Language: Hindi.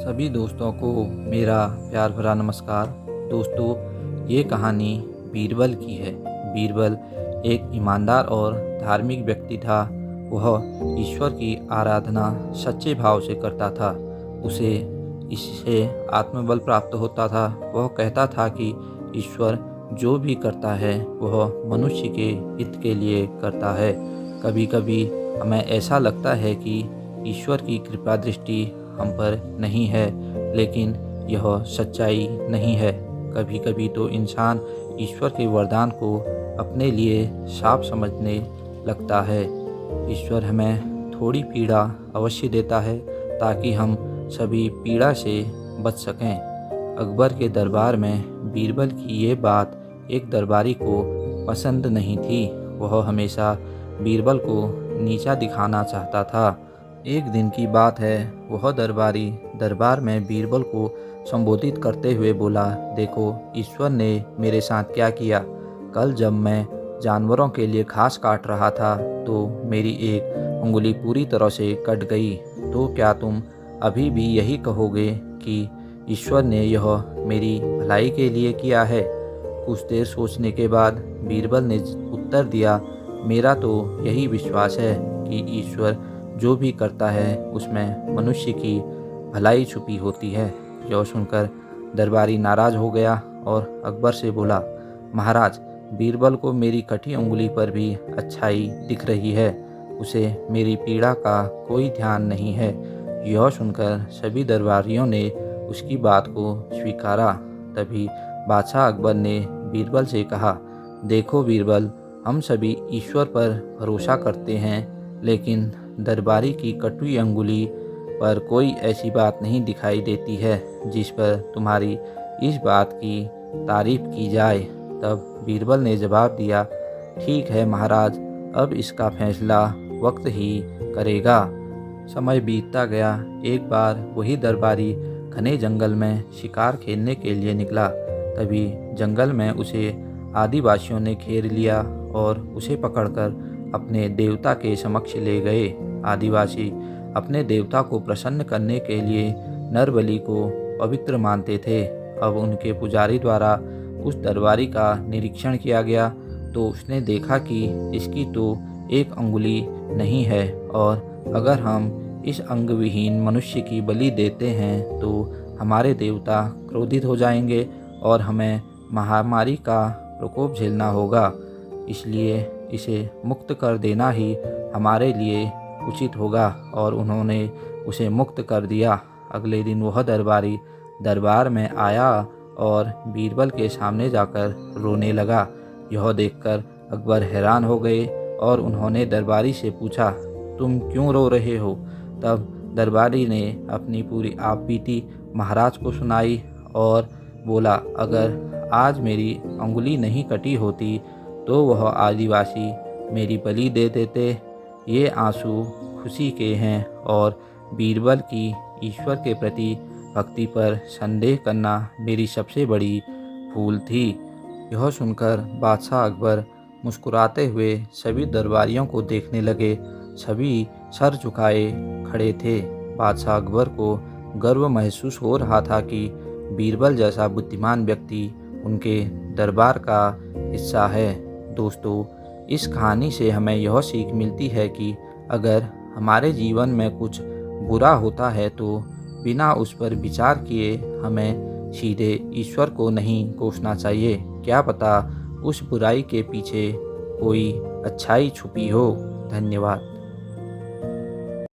सभी दोस्तों को मेरा प्यार भरा नमस्कार। दोस्तों, ये कहानी बीरबल की है। बीरबल एक ईमानदार और धार्मिक व्यक्ति था। वह ईश्वर की आराधना सच्चे भाव से करता था। उसे इससे आत्मबल प्राप्त होता था। वह कहता था कि ईश्वर जो भी करता है वह मनुष्य के हित के लिए करता है। कभी कभी हमें ऐसा लगता है कि ईश्वर की कृपा दृष्टि हम पर नहीं है, लेकिन यह सच्चाई नहीं है। कभी कभी तो इंसान ईश्वर के वरदान को अपने लिए शाप समझने लगता है। ईश्वर हमें थोड़ी पीड़ा अवश्य देता है ताकि हम सभी पीड़ा से बच सकें। अकबर के दरबार में बीरबल की ये बात एक दरबारी को पसंद नहीं थी। वह हमेशा बीरबल को नीचा दिखाना चाहता था। एक दिन की बात है, वह दरबारी दरबार में बीरबल को संबोधित करते हुए बोला, देखो ईश्वर ने मेरे साथ क्या किया। कल जब मैं जानवरों के लिए घास काट रहा था तो मेरी एक उंगली पूरी तरह से कट गई। तो क्या तुम अभी भी यही कहोगे कि ईश्वर ने यह मेरी भलाई के लिए किया है? कुछ देर सोचने के बाद बीरबल ने उत्तर दिया, मेरा तो यही विश्वास है कि ईश्वर जो भी करता है उसमें मनुष्य की भलाई छुपी होती है। यह सुनकर दरबारी नाराज हो गया और अकबर से बोला, महाराज, बीरबल को मेरी कटी उंगली पर भी अच्छाई दिख रही है। उसे मेरी पीड़ा का कोई ध्यान नहीं है। यह सुनकर सभी दरबारियों ने उसकी बात को स्वीकारा। तभी बादशाह अकबर ने बीरबल से कहा, देखो बीरबल, हम सभी ईश्वर पर भरोसा करते हैं, लेकिन दरबारी की कटी अंगुली पर कोई ऐसी बात नहीं दिखाई देती है जिस पर तुम्हारी इस बात की तारीफ की जाए। तब बीरबल ने जवाब दिया, ठीक है महाराज, अब इसका फैसला वक्त ही करेगा। समय बीतता गया। एक बार वही दरबारी घने जंगल में शिकार खेलने के लिए निकला। तभी जंगल में उसे आदिवासियों ने घेर लिया और उसे पकड़कर अपने देवता के समक्ष ले गए। आदिवासी अपने देवता को प्रसन्न करने के लिए नर बलि को पवित्र मानते थे। अब उनके पुजारी द्वारा उस दरबारी का निरीक्षण किया गया तो उसने देखा कि इसकी तो एक अंगुली नहीं है, और अगर हम इस अंगविहीन मनुष्य की बलि देते हैं तो हमारे देवता क्रोधित हो जाएंगे और हमें महामारी का प्रकोप झेलना होगा। इसलिए इसे मुक्त कर देना ही हमारे लिए उचित होगा। और उन्होंने उसे मुक्त कर दिया। अगले दिन वह दरबारी दरबार में आया और बीरबल के सामने जाकर रोने लगा। यह देखकर अकबर हैरान हो गए और उन्होंने दरबारी से पूछा, तुम क्यों रो रहे हो? तब दरबारी ने अपनी पूरी आपबीती महाराज को सुनाई और बोला, अगर आज मेरी अंगुली नहीं कटी होती तो वह आदिवासी मेरी बलि दे देते। ये आंसू खुशी के हैं और बीरबल की ईश्वर के प्रति भक्ति पर संदेह करना मेरी सबसे बड़ी भूल थी। यह सुनकर बादशाह अकबर मुस्कुराते हुए सभी दरबारियों को देखने लगे। सभी सर झुकाए खड़े थे। बादशाह अकबर को गर्व महसूस हो रहा था कि बीरबल जैसा बुद्धिमान व्यक्ति उनके दरबार का हिस्सा है। दोस्तों, इस कहानी से हमें यह सीख मिलती है कि अगर हमारे जीवन में कुछ बुरा होता है तो बिना उस पर विचार किए हमें सीधे ईश्वर को नहीं कोसना चाहिए। क्या पता उस बुराई के पीछे कोई अच्छाई छुपी हो। धन्यवाद।